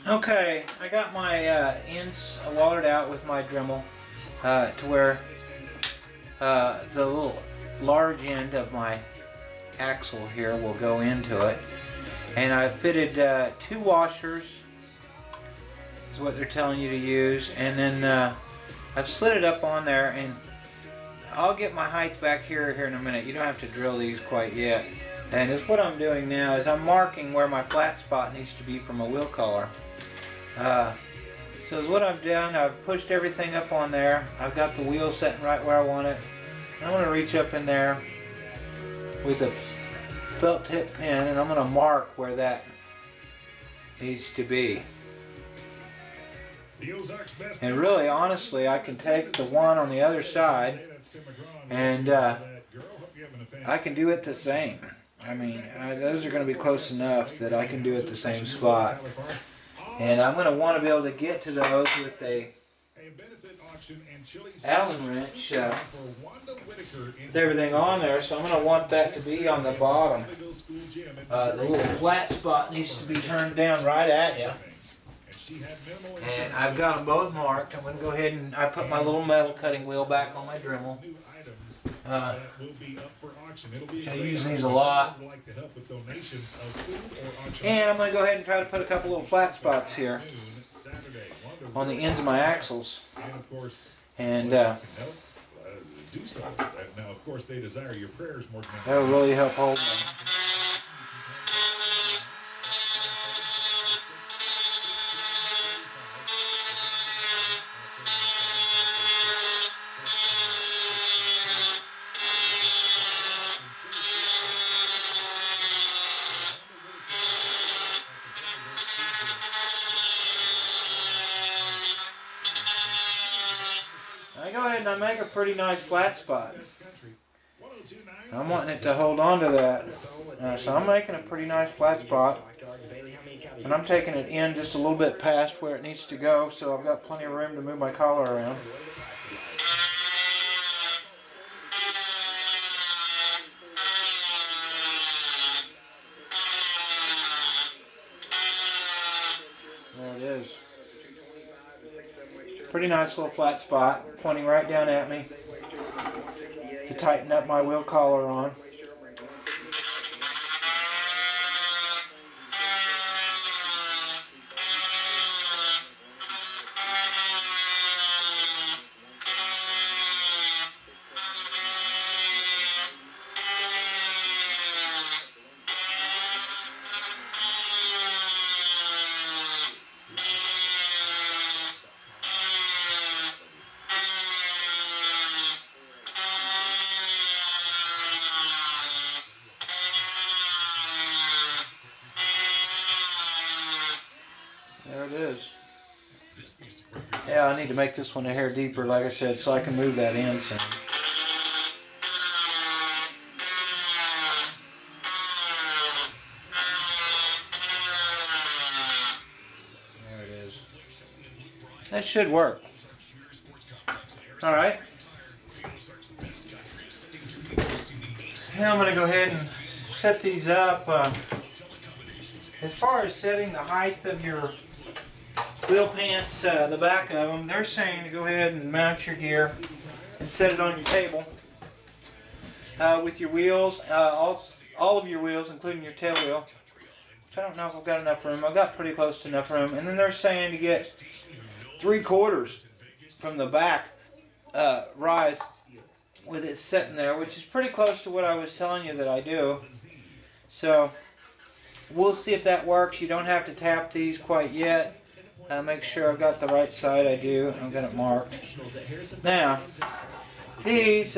Okay, I got my ends watered out with my Dremel to where the little large end of my axle here will go into it. And I fitted 2 washers, is what they're telling you to use. And then I've slid it up on there, and I'll get my height back here in a minute. You don't have to drill these quite yet. And what I'm doing now is I'm marking where my flat spot needs to be from a wheel collar. So what I've done, I've pushed everything up on there. I've got the wheel sitting right where I want it. I'm going to reach up in there with a felt tip pen, and I'm going to mark where that needs to be. And really, honestly, I can take the one on the other side and I can do it the same. I mean, those are going to be close enough that I can do it the same spot. And I'm going to want to be able to get to those with a Allen wrench with everything on there, so I'm going to want that to be on the bottom. The little flat spot needs to be turned down right at you. And I've got them both marked. I'm going to go ahead and I put my little metal cutting wheel back on my Dremel. I use these a lot. And I'm going to go ahead and try to put a couple little flat spots here on the ends of my axles. And that'll really help hold them. I go ahead and I make a pretty nice flat spot. I'm wanting it to hold on to that. So I'm making a pretty nice flat spot. And I'm taking it in just a little bit past where it needs to go, so I've got plenty of room to move my collar around. There it is. Pretty nice little flat spot pointing right down at me to tighten up my wheel collar on. There it is. Yeah, I need to make this one a hair deeper, like I said, so I can move that in some. There it is. That should work. Alright. Now I'm going to go ahead and set these up. As far as setting the height of your wheel pants, the back of them, they're saying to go ahead and mount your gear and set it on your table with your wheels, all of your wheels, including your tail wheel. I don't know if I've got enough room. I've got pretty close to enough room. And then they're saying to get 3/4 from the back rise with it sitting there, which is pretty close to what I was telling you that I do. So we'll see if that works. You don't have to tap these quite yet. Make sure I've got the right side. I do. I've got it marked. Now, these,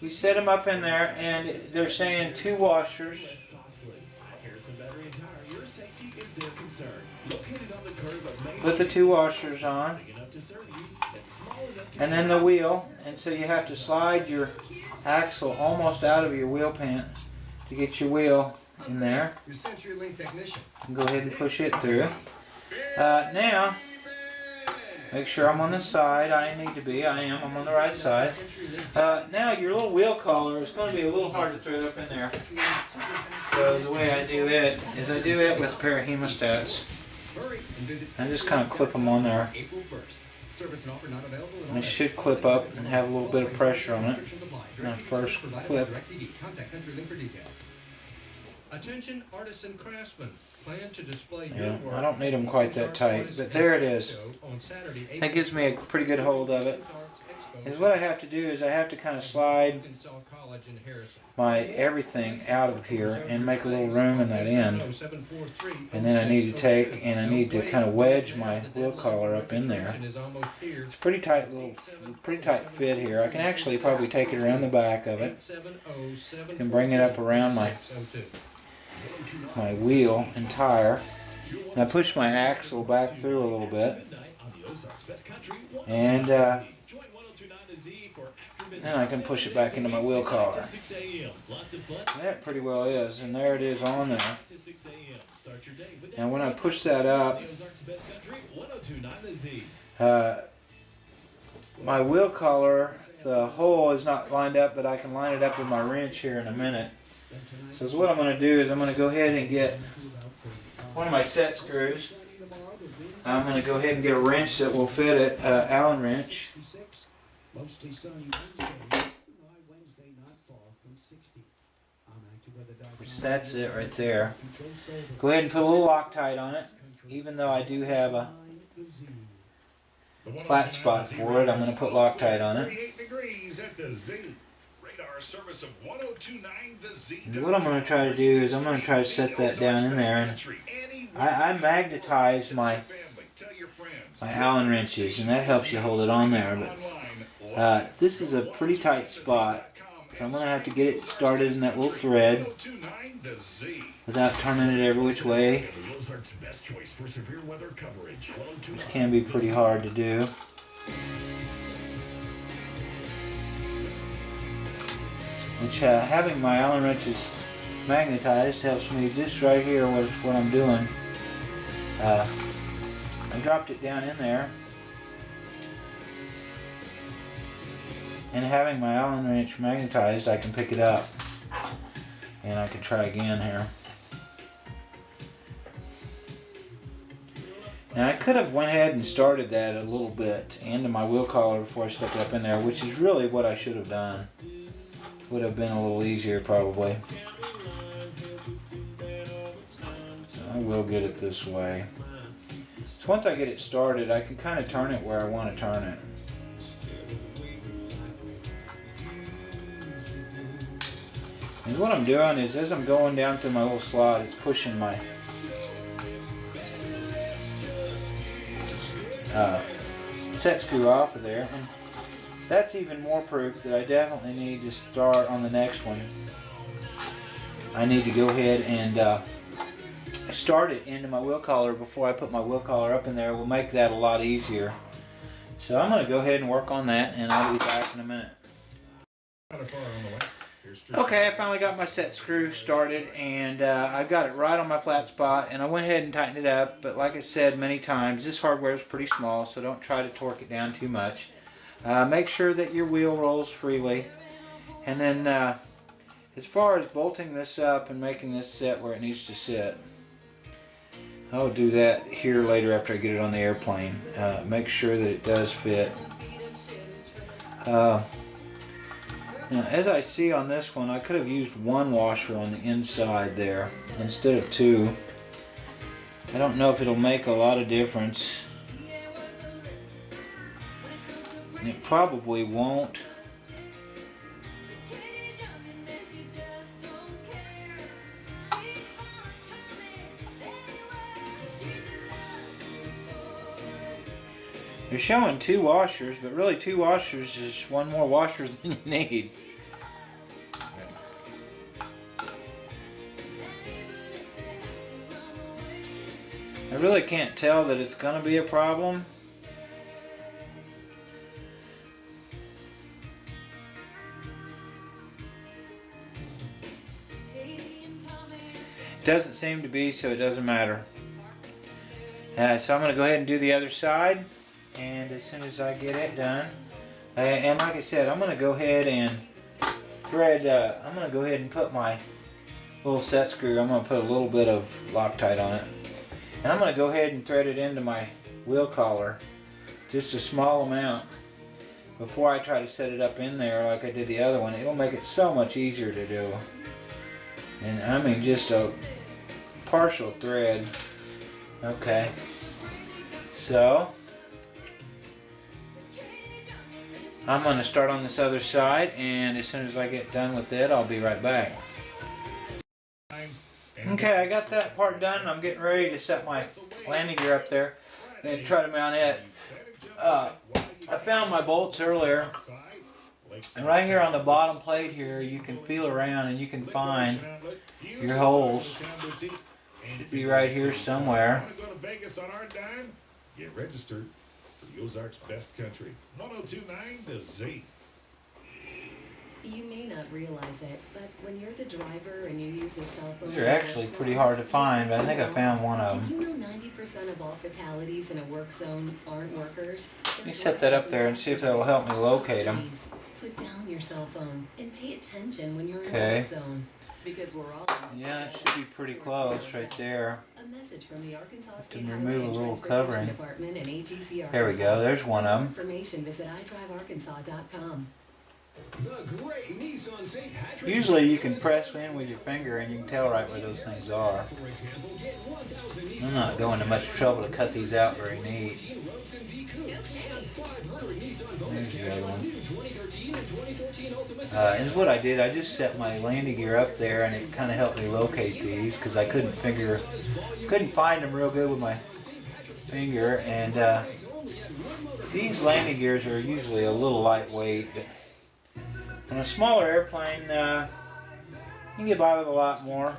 we set them up in there, and they're saying 2 washers. Put the 2 washers on. And then the wheel. And so you have to slide your axle almost out of your wheel pant to get your wheel in there. Go ahead and push it through. Now, Make sure I'm on the side I need to be. I'm on the right side. Now your little wheel collar is going to be a little hard to throw up in there. So the way I do it is I do it with a pair of hemostats. I just kind of clip them on there. And it should clip up and have a little bit of pressure on it. My first clip. Attention artisan craftsmen. Yeah, I don't need them quite that tight, but there it is. That gives me a pretty good hold of it. And what I have to do is I have to kind of slide my everything out of here and make a little room in that end. And then I need to take and I need to kind of wedge my wheel collar up in there. It's pretty tight fit here. I can actually probably take it around the back of it and bring it up around my wheel and tire, and I push my axle back through a little bit, and then I can push it back into my wheel collar. That pretty well is, and there it is on there. And when I push that up, my wheel collar, the hole is not lined up, but I can line it up with my wrench here in a minute. So what I'm going to do is I'm going to go ahead and get one of my set screws. I'm going to go ahead and get a wrench that will fit it, Allen wrench. Which that's it right there. Go ahead and put a little Loctite on it. Even though I do have a flat spot for it, I'm going to put Loctite on it. And what I'm going to try to do is I'm going to try to set that down in there. And I magnetize my Allen wrenches, and that helps you hold it on there. But this is a pretty tight spot, so I'm going to have to get it started in that little thread without turning it every which way, which can be pretty hard to do. Which having my Allen wrenches magnetized helps me just right here with what I'm doing. I dropped it down in there, and having my Allen wrench magnetized, I can pick it up, and I can try again here. Now I could have went ahead and started that a little bit into my wheel collar before I stuck it up in there, which is really what I should have done. Would have been a little easier probably. So I will get it this way. So once I get it started, I can kind of turn it where I want to turn it. And what I'm doing is, as I'm going down through my little slot, it's pushing my set screw off of there. And that's even more proof that I definitely need to start on the next one. I need to go ahead and start it into my wheel collar before I put my wheel collar up in there. Will make that a lot easier. So I'm going to go ahead and work on that, and I'll be back in a minute. Okay, I finally got my set screw started, and I got it right on my flat spot, and I went ahead and tightened it up. But like I said many times, this hardware is pretty small, so don't try to torque it down too much. Make sure that your wheel rolls freely, and then as far as bolting this up and making this sit where it needs to sit, I'll do that here later after I get it on the airplane. Make sure that it does fit. Now, as I see on this one, I could have used one washer on the inside there instead of two. I don't know if it'll make a lot of difference. It probably won't. They're showing two washers, but really two washers is one more washer than you need. I really can't tell that it's going to be a problem. Doesn't seem to be, so it doesn't matter. So I'm going to go ahead and do the other side. and as soon as I get it done, and like I said, I'm going to go ahead and thread, I'm going to go ahead and put my little set screw, I'm going to put a little bit of Loctite on it, and I'm going to go ahead and thread it into my wheel collar, just a small amount, before I try to set it up in there like I did the other one. It'll make it so much easier to do. And I mean just a partial thread. Okay, so I'm going to start on this other side, and as soon as I get done with it, I'll be right back. Okay, I got that part done. I'm getting ready to set my landing gear up there and try to mount it. I found my bolts earlier, and right here on the bottom plate here, you can feel around and you can find your holes. Should be right here somewhere. Get registered for the Ozarks Best Country. 1029 the Z. You may not realize it, but when you're the driver and you use a cell phone... These are actually pretty hard to find, but I think I found one of them. Did you know 90% of all fatalities in a work zone aren't workers? Let me set that up there and see if that will help me locate them. Put down your cell phone and pay attention when you're in Okay. a work zone. Because we're all... Yeah, it should be pretty close right there. A message from the Arkansas To State remove Highway a little Transportation covering. Department and AGC There we go, there's one of them. information, visit idrivearkansas.com. The great Nissan St. Patrick's Usually you can press in with your finger and you can tell right where those things are. For example, get 1,000 Nissan I'm not going to much trouble to cut these out very neat. 2013 Roadster Z Coupes and 500 Nissan bonus There's the cash other on one. new 2013 and 2014 Ultima And what I did, I just set my landing gear up there, and it kind of helped me locate these because I couldn't find them real good with my finger. And these landing gears are usually a little lightweight. But on a smaller airplane, you can get by with a lot more.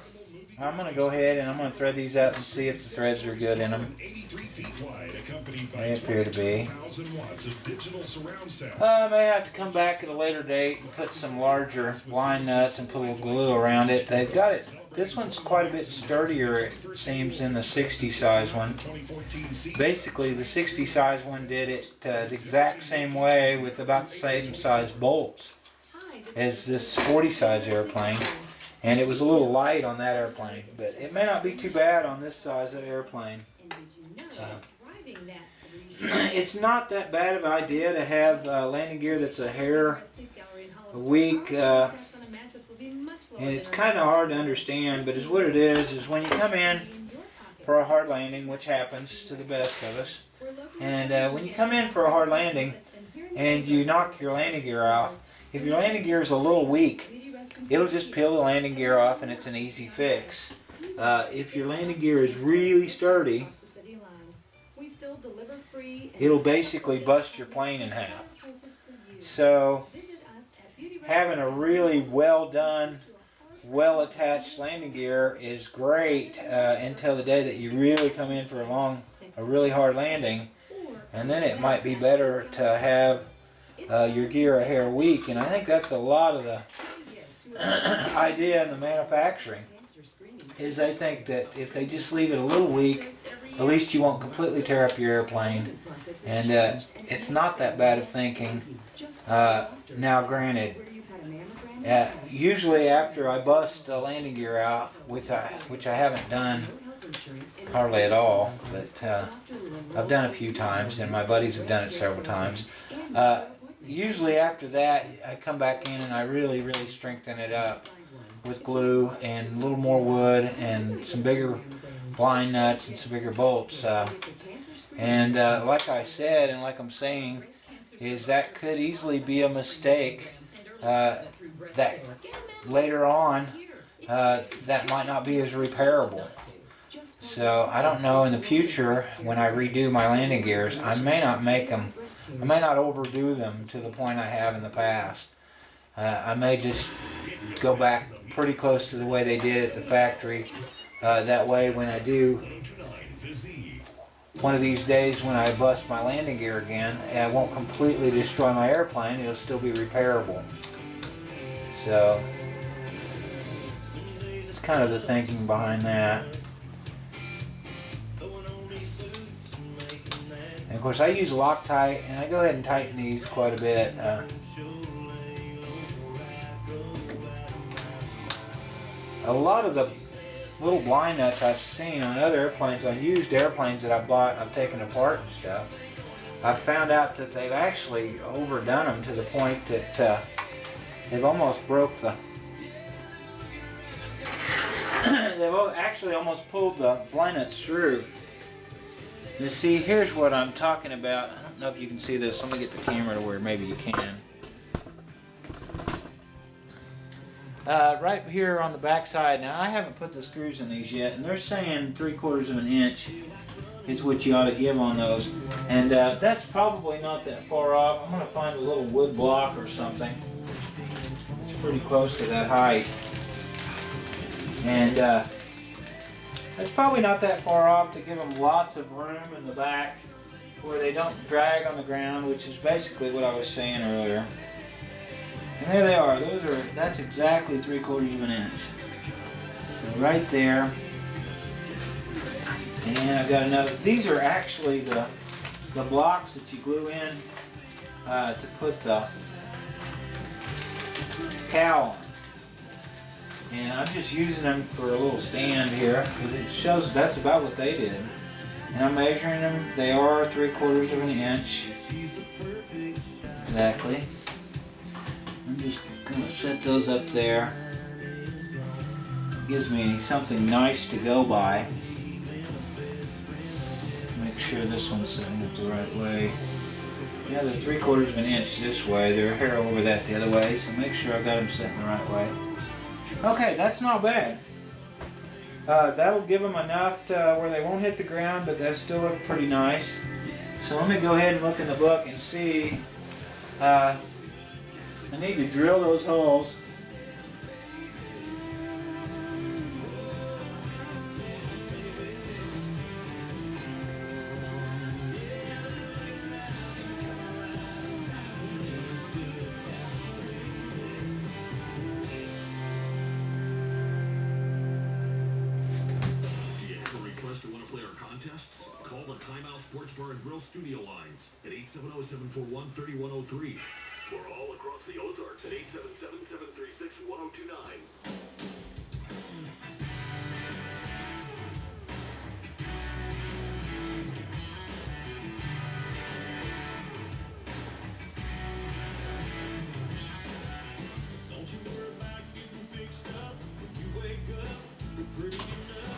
I'm going to go ahead and I'm going to thread these out and see if the threads are good in them. 83 feet wide, accompanied by They appear to be. 12,000 watts of digital surround sound. I may have to come back at a later date and put some larger blind nuts and put a little glue around it. They've got it. This one's quite a bit sturdier, it seems, than the 60 size one. 2014 Z. Basically, the 60 size one did it the exact same way with about the same size bolts as this 40 size airplane. And it was a little light on that airplane, but it may not be too bad on this size of airplane. It's not that bad of an idea to have landing gear that's a hair weak, and it's kind of hard to understand, but it's what it is when you come in for a hard landing, which happens to the best of us, and when you come in for a hard landing and you knock your landing gear off, if your landing gear is a little weak, it'll just peel the landing gear off and it's an easy fix. If your landing gear is really sturdy, it'll basically bust your plane in half. So having a really well done, well attached landing gear is great until the day that you really come in for a really hard landing, and then it might be better to have your gear a hair weak, and I think that's a lot of the idea in the manufacturing is they think that if they just leave it a little weak, at least you won't completely tear up your airplane, and it's not that bad of thinking. Now granted, usually after I bust a landing gear out, which I haven't done hardly at all, but I've done a few times and my buddies have done it several times. Usually after that, I come back in and I really strengthen it up with glue and a little more wood and some bigger blind nuts and some bigger bolts. And like I said, and like I'm saying, is that could easily be a mistake that later on that might not be as repairable. So I don't know in the future when I redo my landing gears, I may not make them. I may not overdo them to the point I have in the past. I may just go back pretty close to the way they did at the factory. That way when I do one of these days when I bust my landing gear again, I won't completely destroy my airplane, it'll still be repairable. So it's kind of the thinking behind that. And of course, I use Loctite, and I go ahead and tighten these quite a bit. A lot of the little blind nuts I've seen on other airplanes, on used airplanes that I've bought, I've taken apart and stuff, I've found out that they've actually overdone them to the point that they've almost broke the they've actually almost pulled the blind nuts through. You see, here's what I'm talking about. I don't know if you can see this. Let me get the camera to where maybe you can. Right here on the back side, now I haven't put the screws in these yet, and they're saying 3/4 of an inch is what you ought to give on those. And that's probably not that far off. I'm going to find a little wood block or something. It's pretty close to that height. And it's probably not that far off to give them lots of room in the back where they don't drag on the ground, which is basically what I was saying earlier. And there they are. That's exactly 3/4 of an inch. So right there. And I've got another. These are actually the blocks that you glue in to put the cowl on. And I'm just using them for a little stand here because it shows that's about what they did. And I'm measuring them. They are 3/4 of an inch. Exactly. I'm just going to set those up there. It gives me something nice to go by. Make sure this one's sitting up the right way. Yeah, they're 3/4 of an inch this way. They're a hair over that the other way, so make sure I've got them sitting the right way. Okay, that's not bad. That'll give them enough to where they won't hit the ground, but they still look pretty nice. So let me go ahead and look in the book and see. I need to drill those holes. Call the Timeout Sports Bar and Grill studio lines at 870-741-3103 or all across the Ozarks at 877-736-1029.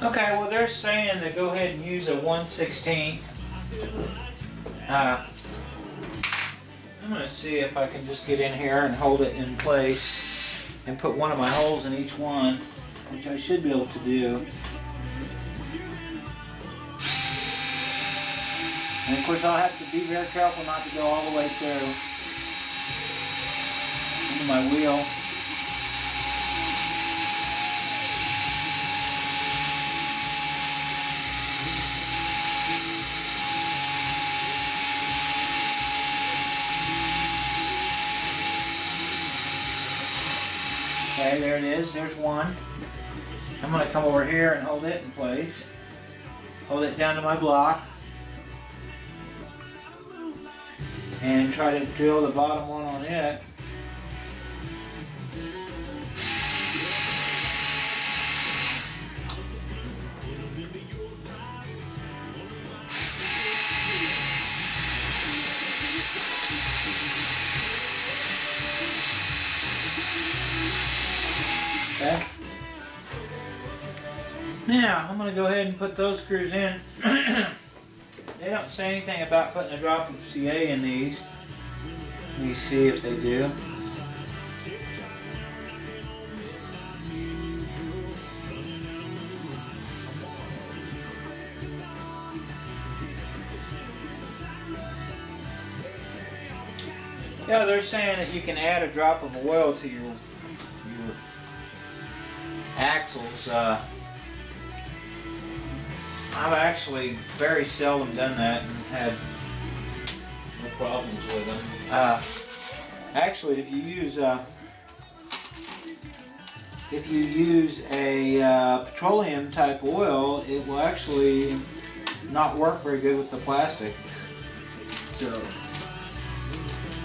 Okay, well they're saying to go ahead and use a 1/16. I'm going to see if I can just get in here and hold it in place and put one of my holes in each one, which I should be able to do. And of course I'll have to be very careful not to go all the way through into my wheel. Okay, there it is. There's one. I'm going to come over here and hold it in place. Hold it down to my block. And try to drill the bottom one on it. Okay. Now, I'm going to go ahead and put those screws in. They don't say anything about putting a drop of CA in these. Let me see if they do. Yeah, they're saying that you can add a drop of oil to your axles. I've actually very seldom done that and had no problems with them. Actually, if you use a petroleum type oil, it will actually not work very good with the plastic. So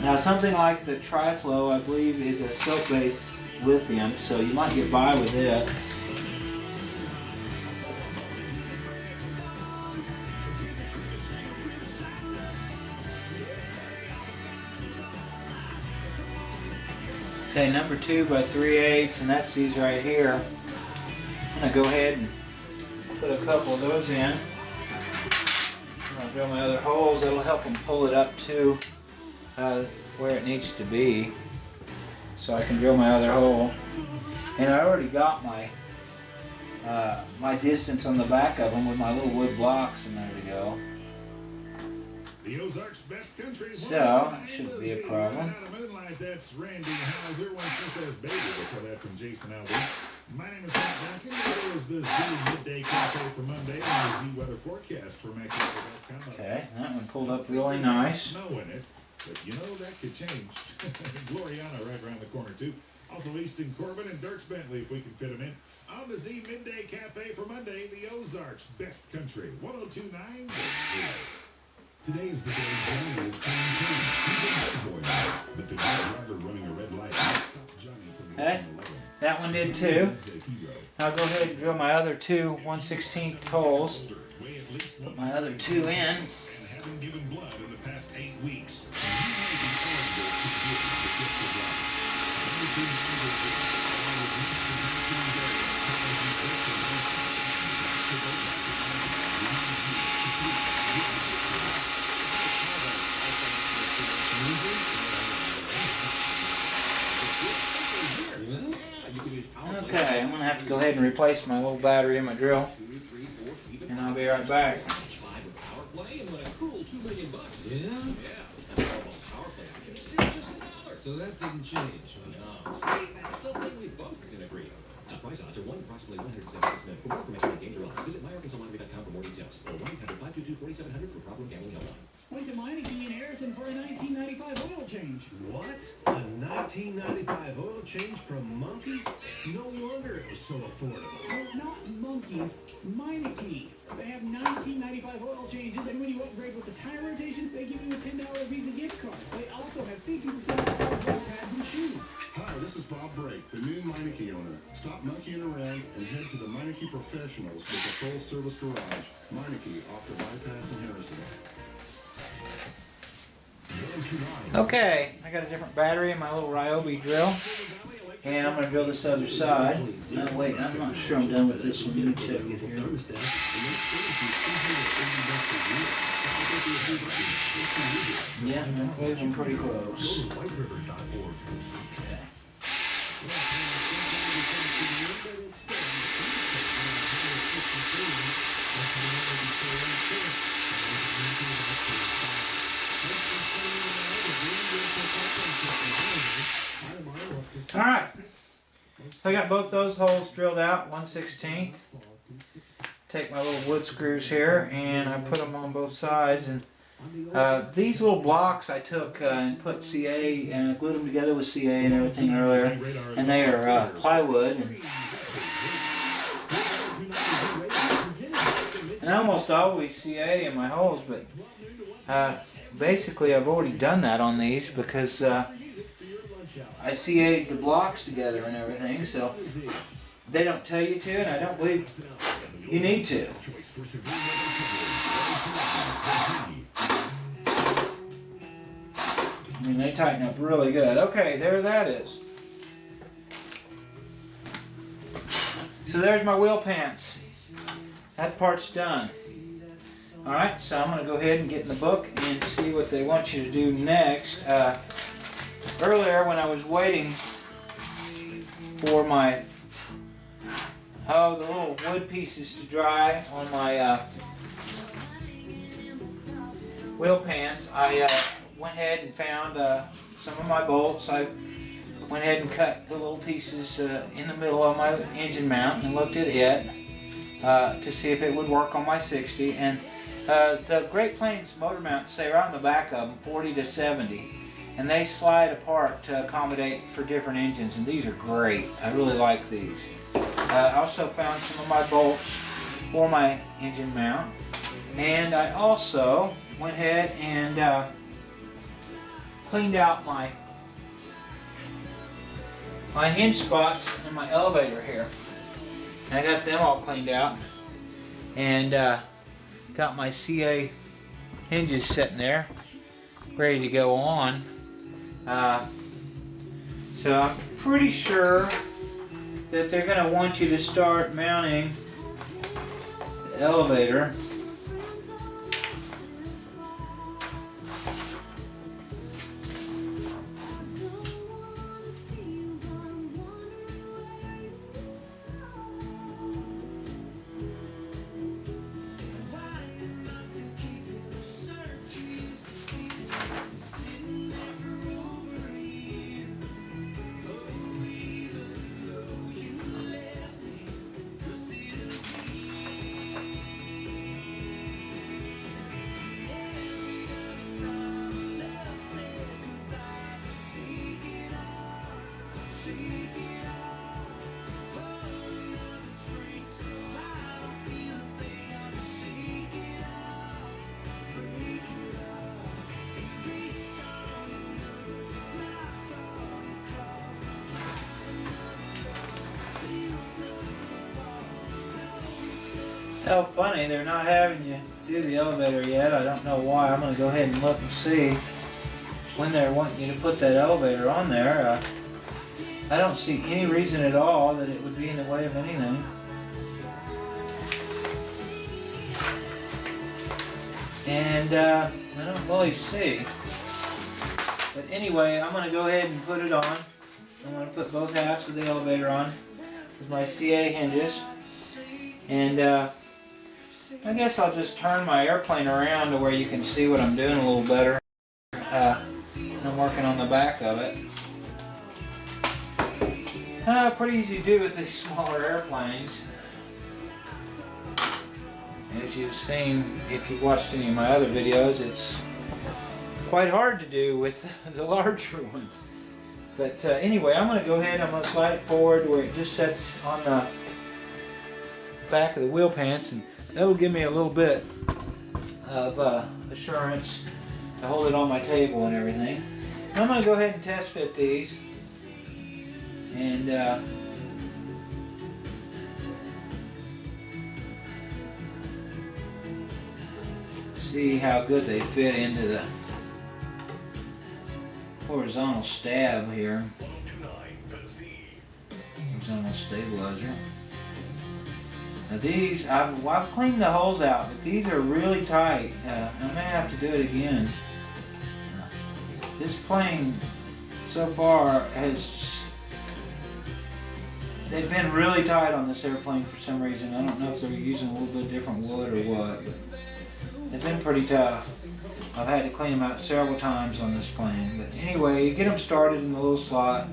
now something like the Tri-Flow, I believe, is a soap-based lithium, so you might get by with it. Okay, number 2 by 3/8, and that's these right here. I'm gonna go ahead and put a couple of those in. I'm gonna drill my other holes. That'll help them pull it up to where it needs to be, so I can drill my other hole. And I already got my my distance on the back of them with my little wood blocks and there to go. The Ozarks best country. So, that shouldn't be a problem. That's Randy Hauser. One says baby. Before that from Jason Alvey. My name is Matt Duncan. It is the Z Midday Cafe for Monday and the Z Weather Forecast for Mexico.com. Okay, that one pulled up really nice. Snow in it, but you know that could change. Gloriana right around the corner too. Also Easton Corbin and Dirks Bentley if we can fit them in. On the Z Midday Cafe for Monday, the Ozarks best country. 1029 The Z. Today is the day Johnny is coming home. He's a boy now, but the driver running a red light stopped Johnny from the Okay, that one did too. I'll go ahead and drill my other 2 1/16 holes. Put my other 2 in. And having given blood in the past 8 weeks. Okay, I'm going to have to go ahead and replace my little battery in my drill, and I'll be right back. So that didn't change. No. See, that's something we both can agree on. Top price odds are 1 in approximately 176 million. For more information on games or odds, visit myarkansasLottery.com for more details. Or 1-800-522-4700 for problem gambling helpline. Went to Meineke in Harrison for a 1995 oil change. What? A 1995 oil change from Monkeys? No wonder it was so affordable. Well, not Monkeys, Meineke. They have 1995 oil changes, and when you upgrade with the tire rotation, they give you a $10 Visa gift card. They also have 50% off brake pads and shoes. Hi, this is Bob Brake, the new Meineke owner. Stop monkeying around and head to the Meineke Professionals with a full-service garage. Meineke off the bypass in Harrison. Okay, I got a different battery in my little Ryobi drill, and I'm going to drill this other side. Wait, I'm not sure I'm done with this one. Let me check it here. Yeah, I believe I'm pretty close. Okay. Alright, so I got both those holes drilled out, 1/16. Take my little wood screws here and I put them on both sides. And these little blocks I took and put CA and I glued them together with CA and everything earlier. And they are plywood. And I almost always CA in my holes, but basically I've already done that on these because I CA'd the blocks together and everything, so they don't tell you to, and I don't believe you need to. I mean, they tighten up really good. Okay, there that is. So there's my wheel pants. That part's done. Alright, so I'm going to go ahead and get in the book and see what they want you to do next. Earlier when I was waiting for my the little wood pieces to dry on my wheel pants, I went ahead and found some of my bolts. I went ahead and cut the little pieces in the middle of my engine mount and looked at it to see if it would work on my 60. And the Great Plains motor mounts say right on the back of them 40 to 70. And they slide apart to accommodate for different engines, and these are great. I really like these. I also found some of my bolts for my engine mount, and I also went ahead and cleaned out my hinge spots in my elevator here. I got them all cleaned out, and got my CA hinges sitting there, ready to go on. So I'm pretty sure that they're going to want you to start mounting the elevator. How funny, they're not having you do the elevator yet. I don't know why. I'm going to go ahead and look and see when they're wanting you to put that elevator on there. I don't see any reason at all that it would be in the way of anything. And I don't really see. But anyway, I'm going to go ahead and put it on. I'm going to put both halves of the elevator on with my CA hinges. And I guess I'll just turn my airplane around to where you can see what I'm doing a little better. I'm working on the back of it. Pretty easy to do with these smaller airplanes. As you've seen, if you've watched any of my other videos, it's quite hard to do with the larger ones. But anyway, I'm going to go ahead and I'm going to slide it forward where it just sets on the back of the wheel pants, and that'll give me a little bit of assurance to hold it on my table and everything. I'm going to go ahead and test fit these, and see how good they fit into the horizontal stab here. Horizontal stabilizer. Now these, I've cleaned the holes out, but these are really tight. I may have to do it again. This plane so far they've been really tight on this airplane for some reason. I don't know if they're using a little bit different wood or what, but they've been pretty tough. I've had to clean them out several times on this plane. But anyway, you get them started in the little slot,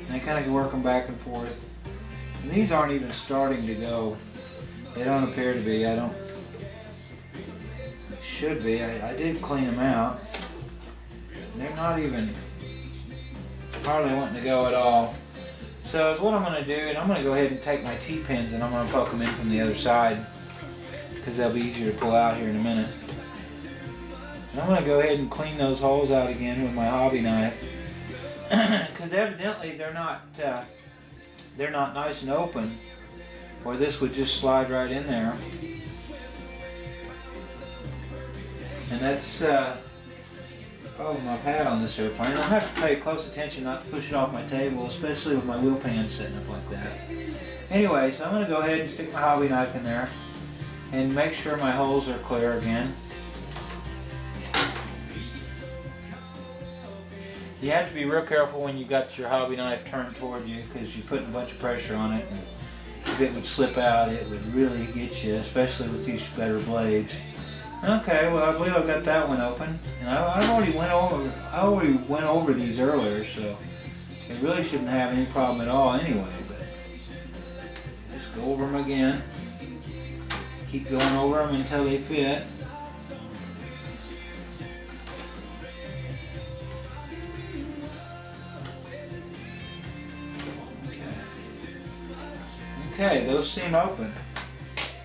and I kind of work them back and forth. And these aren't even starting to go. They don't appear to be. I don't. Should be. I did clean them out. They're not even hardly wanting to go at all. So what I'm going to do, and I'm going to go ahead and take my T-pins and I'm going to poke them in from the other side because they'll be easier to pull out here in a minute. And I'm going to go ahead and clean those holes out again with my hobby knife because evidently they're not nice and open, or this would just slide right in there. And that's the problem I've had on this airplane. I'll have to pay close attention not to push it off my table, especially with my wheel pan sitting up like that. Anyway, so I'm going to go ahead and stick my hobby knife in there and make sure my holes are clear again. You have to be real careful when you got your hobby knife turned toward you because you're putting a bunch of pressure on it, and if it would slip out, it would really get you, especially with these better blades. Okay, well I believe I've got that one open, and I already went over these earlier, so it really shouldn't have any problem at all anyway. But just go over them again. Keep going over them until they fit. Okay, those seem open.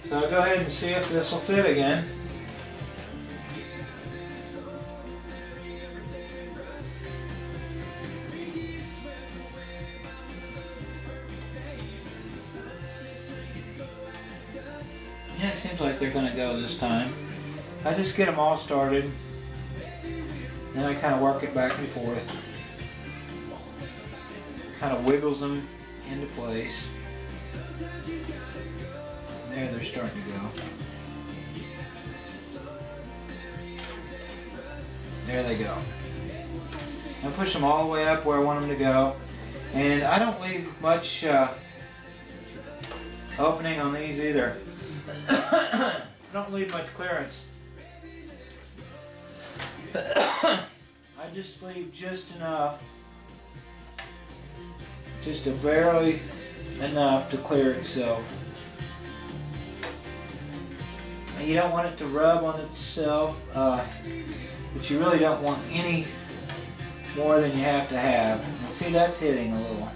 So I'll go ahead and see if this will fit again. Yeah, it seems like they're going to go this time. I just get them all started. Then I kind of work it back and forth. Kind of wiggles them into place. There, they're starting to go. There they go. I push them all the way up where I want them to go. And I don't leave much opening on these either. I don't leave much clearance. I just leave just enough. Just barely enough to clear itself. And you don't want it to rub on itself, but you really don't want any more than you have to have. And see, that's hitting a little.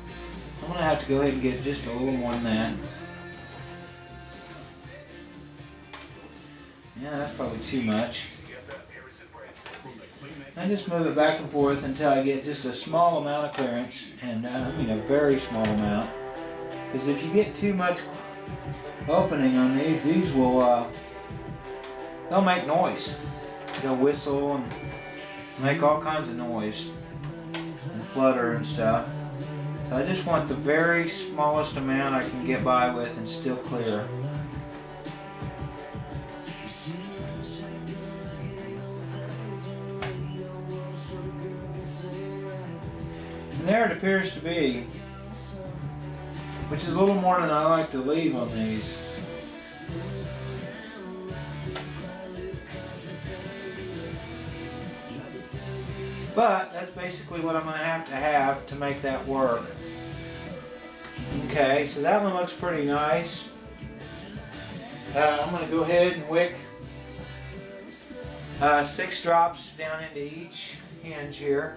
I'm going to have to go ahead and get just a little more than that. Yeah, that's probably too much. I just move it back and forth until I get just a small amount of clearance, and I mean a very small amount. Because if you get too much opening on these will, they'll make noise. They'll whistle and make all kinds of noise and flutter and stuff. So I just want the very smallest amount I can get by with and still clear. And there it appears to be, which is a little more than I like to leave on these. But that's basically what I'm going to have to make that work. Okay, so that one looks pretty nice. I'm going to go ahead and wick 6 drops down into each hinge here.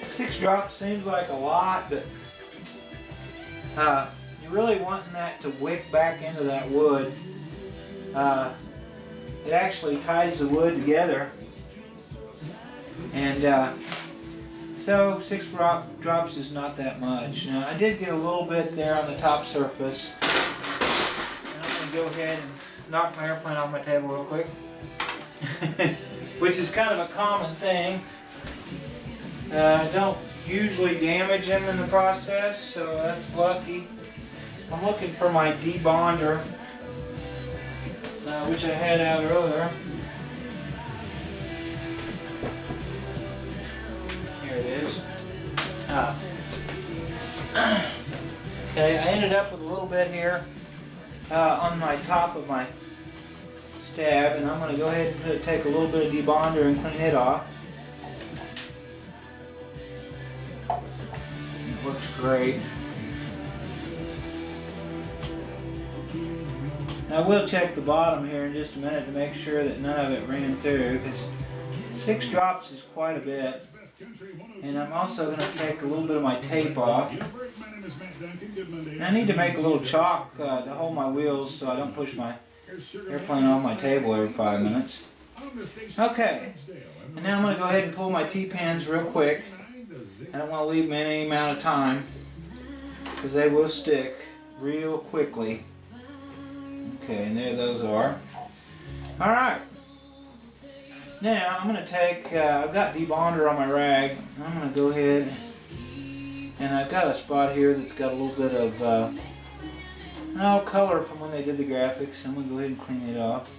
Six drops seems like a lot, but you're really wanting that to wick back into that wood. It actually ties the wood together, and so 6 drops is not that much. Now I did get a little bit there on the top surface, and I'm going to go ahead and knock my airplane off my table real quick, which is kind of a common thing. Don't usually damage them in the process, so that's lucky. I'm looking for my debonder, which I had out earlier. Here it is. Okay, I ended up with a little bit here on my top of my stab, and I'm going to go ahead and take a little bit of debonder and clean it off. Looks great. Now I will check the bottom here in just a minute to make sure that none of it ran through, because 6 drops is quite a bit. And I'm also going to take a little bit of my tape off. And I need to make a little chalk to hold my wheels so I don't push my airplane off my table every 5 minutes. Okay, and now I'm going to go ahead and pull my T-pins real quick. Z. I don't want to leave them any amount of time because they will stick real quickly. Okay, and there those are. Alright. Now I'm going to take, I've got debonder on my rag. I'm going to go ahead and I've got a spot here that's got a little bit of color from when they did the graphics. I'm going to go ahead and clean it off.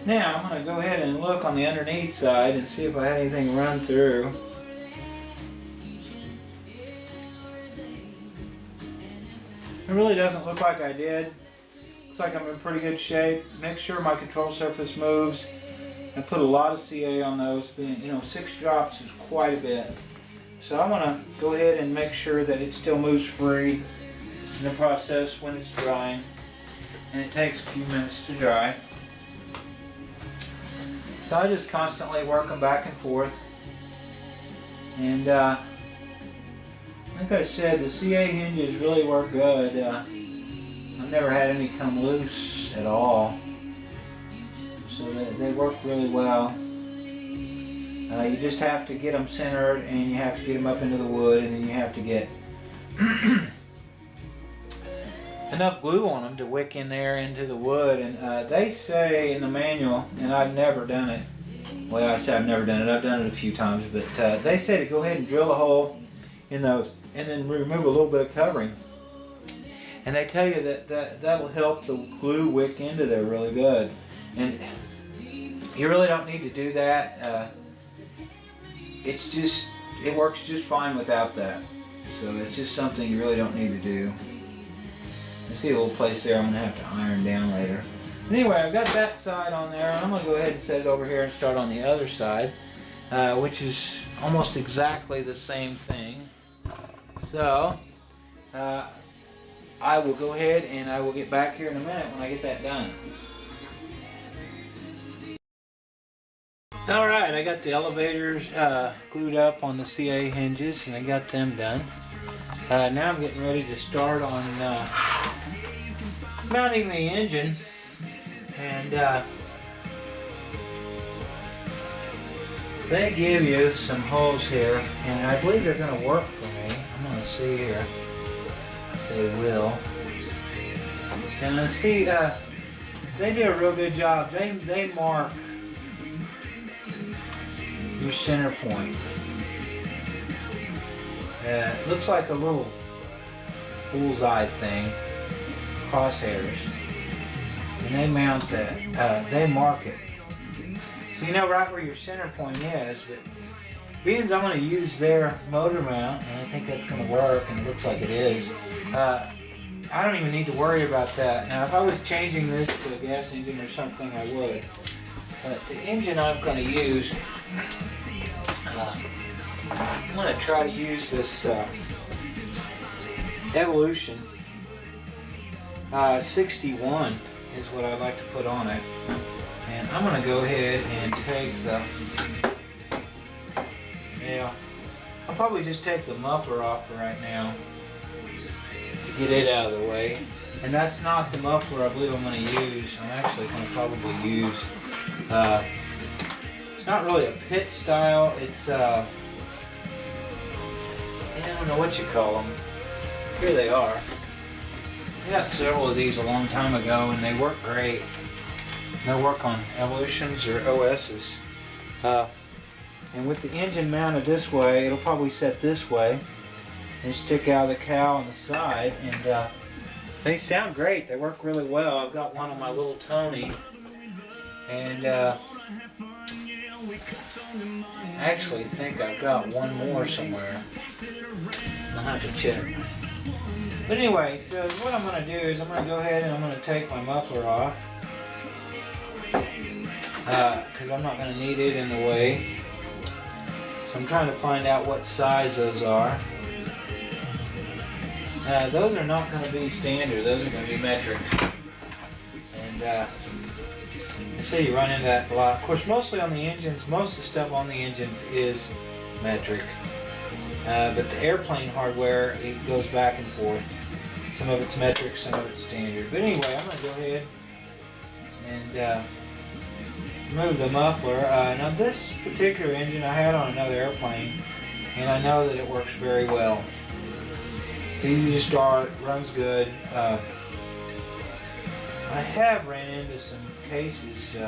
Now I'm going to go ahead and look on the underneath side and see if I had anything run through. It really doesn't look like I did. Looks like I'm in pretty good shape. Make sure my control surface moves. I put a lot of CA on those. 6 drops is quite a bit. So I want to go ahead and make sure that it still moves free in the process when it's drying. And it takes a few minutes to dry. So I just constantly work them back and forth. And like I said, the CA hinges really work good. I've never had any come loose at all. So they work really well. You just have to get them centered and you have to get them up into the wood, and then you have to get enough glue on them to wick in there into the wood. And they say in the manual, and I've never done it. Well, I say I've never done it. I've done it a few times, but they say to go ahead and drill a hole in those and then remove a little bit of covering. And they tell you that'll help the glue wick into there really good. And you really don't need to do that. It works just fine without that. So it's just something you really don't need to do. I see a little place there I'm going to have to iron down later. But anyway, I've got that side on there. I'm going to go ahead and set it over here and start on the other side, which is almost exactly the same thing. So I will go ahead and I will get back here in a minute when I get that done. Alright, I got the elevators glued up on the CA hinges and I got them done. Now I'm getting ready to start on mounting the engine. And they give you some holes here, and I believe they're going to work for me. I'm going to see here if they will. And I see they do a real good job. They mark your center point. It looks like a little bullseye thing, crosshairs. And they mount that, they mark it. So you know right where your center point is, but being as I'm going to use their motor mount, and I think that's going to work, and it looks like it is, I don't even need to worry about that. Now if I was changing this to a gas engine or something, I would. But the engine I'm going to use, I'm going to try to use this Evolution 61. Is what I like to put on it. And I'm going to go ahead and take I'll probably just take the muffler off for right now to get it out of the way. And that's not the muffler I believe I'm going to use. I'm actually going to probably use, it's not really a pit style, it's, I don't know what you call them. Here they are. I got several of these a long time ago and they work great. They'll work on Evolutions or OS's. And with the engine mounted this way, it'll probably set this way and stick out of the cowl on the side. And they sound great. They work really well. I've got one on my little Tony. And I actually think I've got one more somewhere. I'll have to check. But anyway, so what I'm going to do is I'm going to go ahead and I'm going to take my muffler off. Because I'm not going to need it in the way. So I'm trying to find out what size those are. Those are not going to be standard. Those are going to be metric. And so you run into that a lot. Of course, mostly on the engines, most of the stuff on the engines is metric. But the airplane hardware, it goes back and forth. Some of it's metric, some of it's standard. But anyway, I'm going to go ahead and remove the muffler. Now this particular engine I had on another airplane, and I know that it works very well. It's easy to start, runs good. I have ran into some cases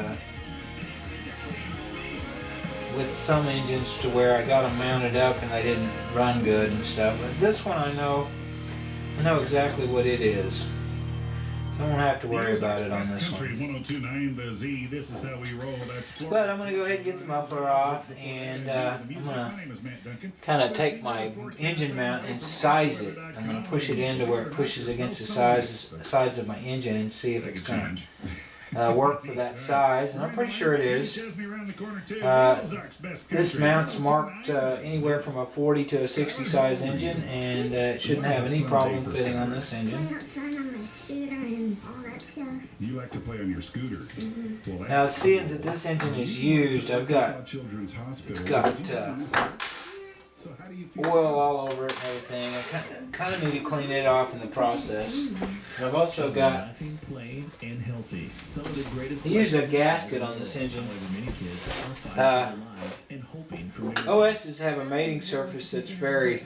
with some engines to where I got them mounted up and they didn't run good and stuff. But this one I know exactly what it is. So I won't have to worry about it on this one. 1029 the Z. This is how we roll. That's But I'm going to go ahead and get the muffler off, and I'm going to kind of take my engine mount and size it. I'm going to push it into where it pushes against the sides of my engine and see if it's going to work for that size, and I'm pretty sure it is. This mount's marked anywhere from a 40 to a 60 size engine, and it shouldn't have any problem fitting on this engine. You like to play on your scooter. Well, Now, seeing that this engine is used, I've got oil all over it and everything. I kind of need to clean it off in the process. And I've also got, I used a gasket on this engine. OSs have a mating surface that's very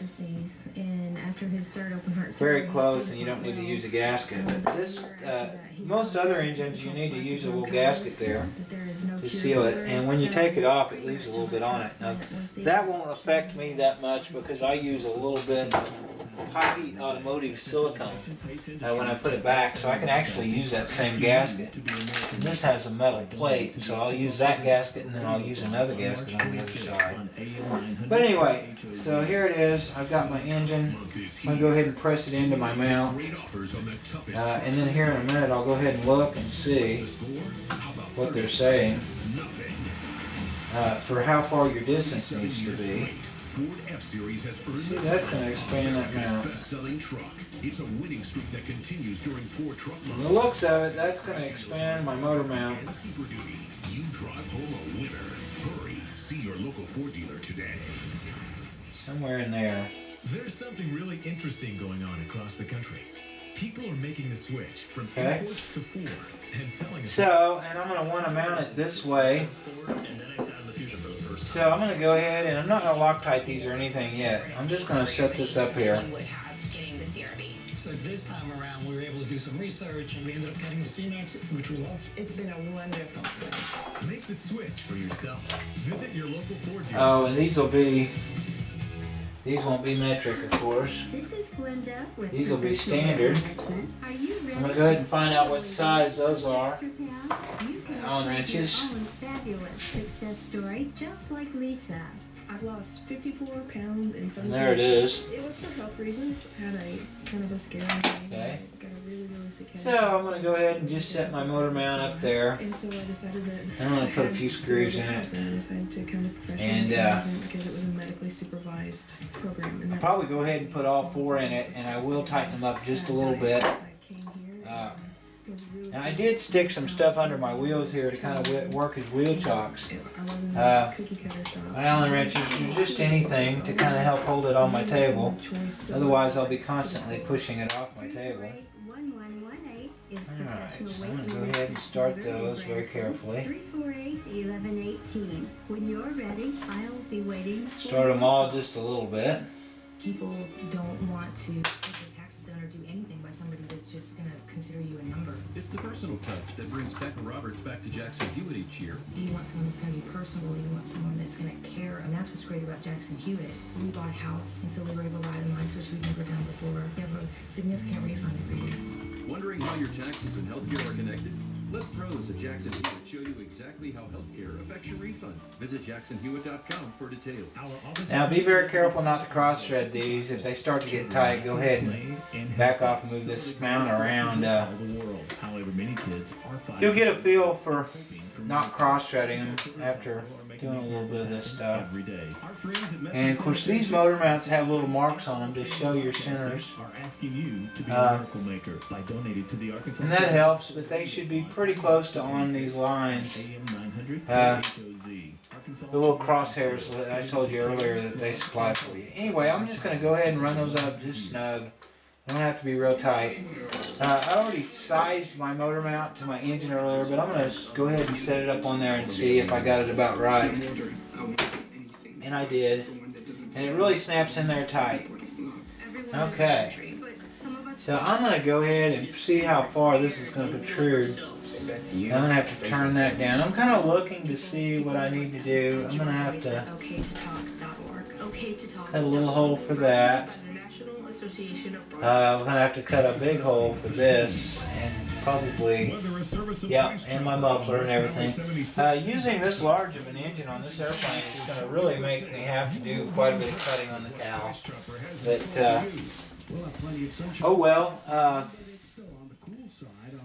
close, and you don't need to use a gasket. But this, most other engines, you need to use a little gasket there to seal it, and when you take it off, it leaves a little bit on it. Now, that won't affect me that much because I use a little bit of high heat automotive silicone when I put it back, so I can actually use that same gasket. And this has a metal plate, so I'll use that gasket and then I'll use another gasket on the other side. But anyway, so here it is. I've got my engine. I'm going to go ahead and press it into my mount, and then here in a minute I'll go ahead and look and see what they're saying for how far your distance needs to be. See, that's going to expand that mount. It's a winning streak that continues during Ford truck From the looks of it, that's going to expand my motor mount. Super Duty. You drive home a winner. Hurry, see your local Ford dealer today. Somewhere in there. There's something really interesting going on across the country. People are making the switch from Okay. imports to Ford and telling us. So, and I'm going to want to mount it this way. So I'm going to go ahead, and I'm not going to Loctite these or anything yet. I'm just going to set this up here. So this time around, we were able to do some research, and we ended up getting the C-Max, which we love. It's been a wonderful switch. Make the switch for yourself. Visit your local Ford dealer. Oh, and these won't be metric, of course. This is Glenda with These will be standard. Are you ready? I'm going to go ahead and find out what size those are. Allen wrenches. Fabulous success story, just like Lisa. I've lost 54 pounds in 7 And there it is. It was for health reasons. Had a kind of a scary thing. Okay. Got a really, really sick head. So I'm going to go ahead and just set my motor mount up there. And so I decided that I'm going to put a few screws in it. And I decided to come to professional And, development because it was a medically supervised program. And I'll probably go ahead and put all 4 in it, and I will tighten them up just a little bit. And I did stick some stuff under my wheels here to kind of work as wheel chocks. Allen wrenches, or just anything to kind of help hold it on my table. Otherwise, I'll be constantly pushing it off my table. Alright, so I'm going to go ahead and start those very carefully. 348-1118. When you're ready, I'll be waiting. Start them all just a little bit. People don't want to get their taxes done or do anything by somebody that's just going to consider you a number. It's the personal touch that brings Becca Roberts back to Jackson Hewitt each year. You want someone that's going to be personal. You want someone that's going to care. And that's what's great about Jackson Hewitt. We bought a house, and so we were able to itemize, which we've never done before. We have a significant refund every year. Wondering how your taxes and healthcare are connected? Let pros at Jackson Hewitt show you exactly how healthcare affects your refund. Visit jacksonhewitt.com for details. Now be very careful not to cross-thread these. If they start to get tight, go ahead and back off and move this mount around. You'll get a feel for not cross-threading them after doing a little bit of this stuff. And of course these motor mounts have little marks on them to show your centers. And that helps, but they should be pretty close to on these lines. The little crosshairs that I told you earlier that they supply for you. Anyway, I'm just going to go ahead and run those up just snug I'm gonna have to be real tight. I already sized my motor mount to my engine earlier, but I'm gonna go ahead and set it up on there and see if I got it about right. And I did. And it really snaps in there tight. Okay. So I'm gonna go ahead and see how far this is gonna protrude. I'm gonna have to turn that down. I'm kind of looking to see what I need to do. I'm gonna have to cut a little hole for that. I'm gonna have to cut a big hole for this, and probably, yeah, and my muffler and everything. Using this large of an engine on this airplane is gonna really make me have to do quite a bit of cutting on the cowl. But oh well.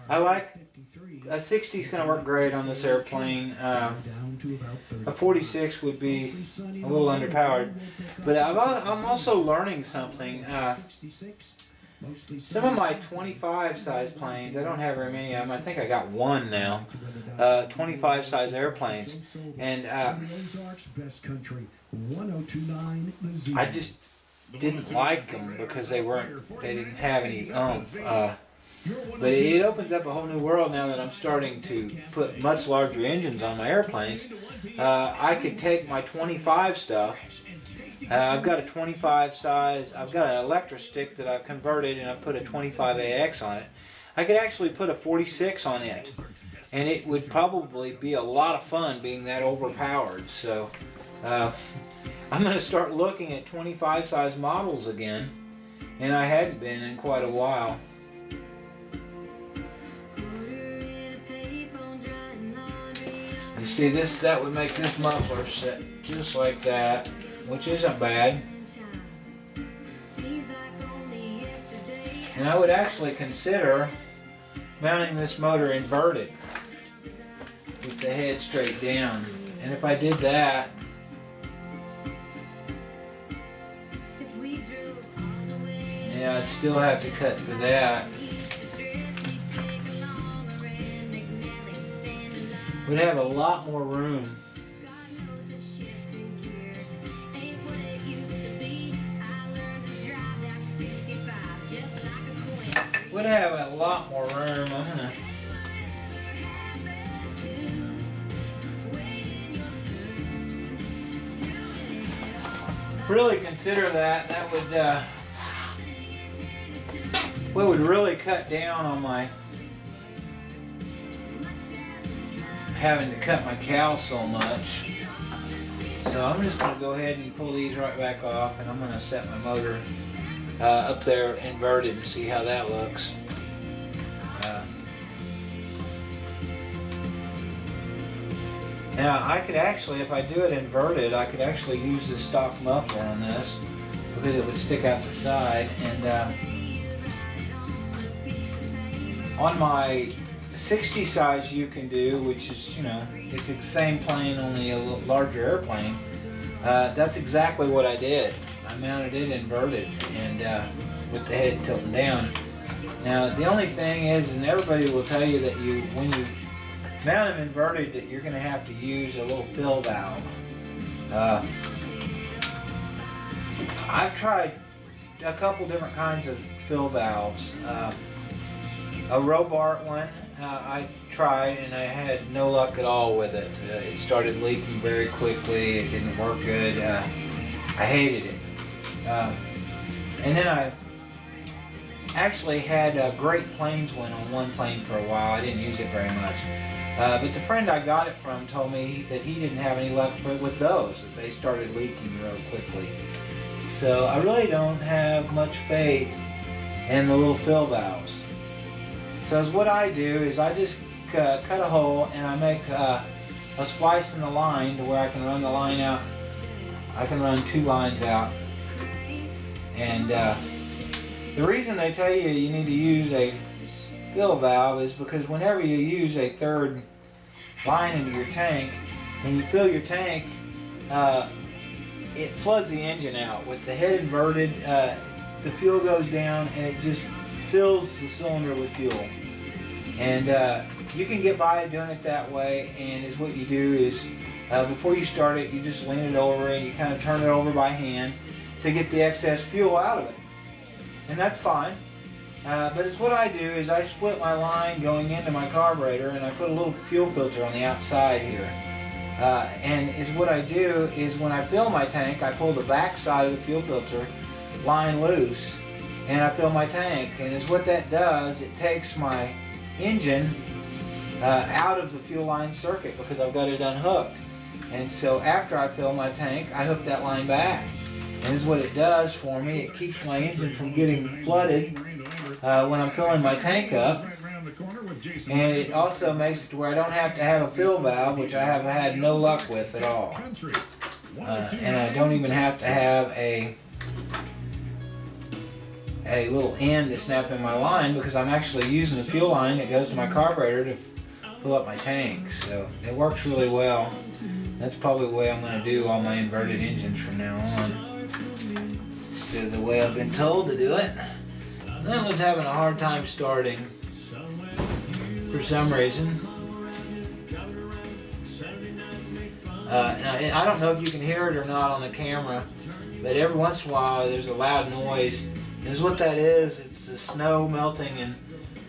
I like a 60 is going to work great on this airplane. A 46 would be a little underpowered. But I'm also learning something. Some of my 25 size planes, I don't have very many of them. I think I got one now. 25 size airplanes. And I just didn't like them because they didn't have any oomph. But it opens up a whole new world now that I'm starting to put much larger engines on my airplanes. I could take my 25 stuff. I've got a 25 size, I've got an electric stick that I've converted and I've put a 25AX on it. I could actually put a 46 on it. And it would probably be a lot of fun being that overpowered. So I'm going to start looking at 25 size models again. And I hadn't been in quite a while. You see that would make this muffler sit just like that, which isn't bad. And I would actually consider mounting this motor inverted with the head straight down. And if I did that, yeah, I'd still have to cut for that. We'd have a lot more room. We'd have a lot more room. I'm gonna really consider that. That would really cut down on my having to cut my cowl so much. So I'm just going to go ahead and pull these right back off, and I'm going to set my motor up there inverted and see how that looks. Now I could actually, if I do it inverted, I could actually use the stock muffler on this because it would stick out the side. And on my 60 size U-CANDO, which is, it's the same plane, only a little larger airplane. That's exactly what I did. I mounted it inverted and with the head tilting down. Now the only thing is, and everybody will tell you that when you mount them inverted, that you're going to have to use a little fill valve. I've tried a couple different kinds of fill valves. A Robart one I tried, and I had no luck at all with it. It started leaking very quickly. It didn't work good. I hated it. And then I actually had a Great Plains one on one plane for a while. I didn't use it very much. But the friend I got it from told me that he didn't have any luck with those, that they started leaking real quickly. So I really don't have much faith in the little fill valves. So what I do is I just cut a hole and I make a splice in the line to where I can run the line out. I can run two lines out. And the reason they tell you you need to use a fill valve is because whenever you use a third line into your tank and you fill your tank, it floods the engine out. With the head inverted, the fuel goes down and it just fills the cylinder with fuel. And you can get by doing it that way, and is what you do is before you start it, you just lean it over and you kind of turn it over by hand to get the excess fuel out of it. And that's fine. But it's what I do is I split my line going into my carburetor, and I put a little fuel filter on the outside here. And is what I do is when I fill my tank, I pull the back side of the fuel filter line loose, and I fill my tank. And is what that does, it takes my engine out of the fuel line circuit because I've got it unhooked. And so after I fill my tank, I hook that line back. And is what it does for me, it keeps my engine from getting flooded when I'm filling my tank up. And it also makes it to where I don't have to have a fill valve, which I have had no luck with at all. And I don't even have to have a little end to snap in my line because I'm actually using the fuel line that goes to my carburetor to fill up my tank. So it works really well. That's probably the way I'm going to do all my inverted engines from now on, instead of the way I've been told to do it. That one's having a hard time starting for some reason. Now, I don't know if you can hear it or not on the camera, but every once in a while there's a loud noise. And what that is, it's the snow melting and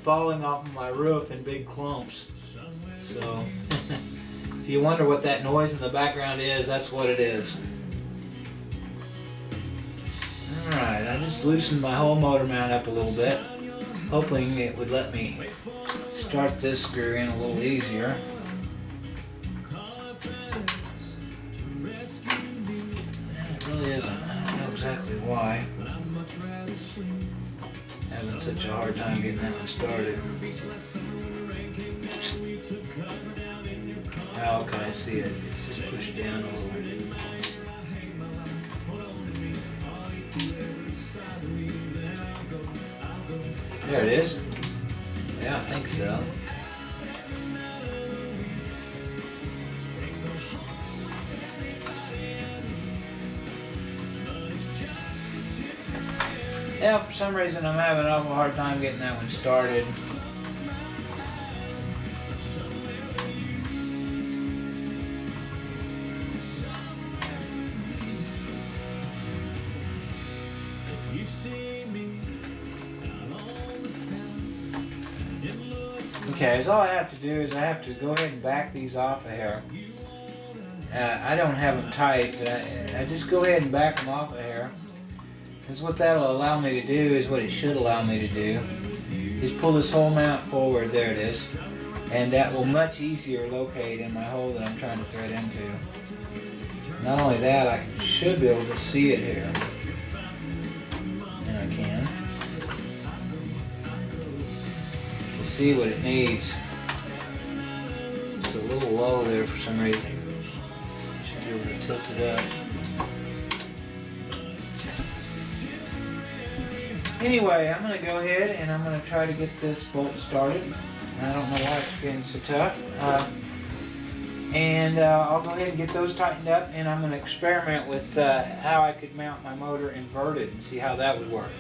falling off of my roof in big clumps. So, if you wonder what that noise in the background is, that's what it is. Alright, I just loosened my whole motor mount up a little bit, hoping it would let me start this screw in a little easier. It really isn't. I don't know exactly why. Having such a hard time getting that one started. Oh, okay, I see it. It's just pushed down a little. There it is. Yeah, I think so. Yeah, for some reason I'm having an awful hard time getting that one started. Okay, so all I have to do is I have to go ahead and back these off of here. I don't have them tight, but I just go ahead and back them off of here. Because what that'll allow me to do is what it should allow me to do. Is pull this whole mount forward, there it is. And that will much easier locate in my hole that I'm trying to thread into. Not only that, I should be able to see it here. And I can. To see what it needs. It's a little low there for some reason. Should be able to tilt it up. Anyway, I'm going to go ahead and I'm going to try to get this bolt started. I don't know why it's getting so tough. I'll go ahead and get those tightened up, and I'm going to experiment with how I could mount my motor inverted and see how that would work.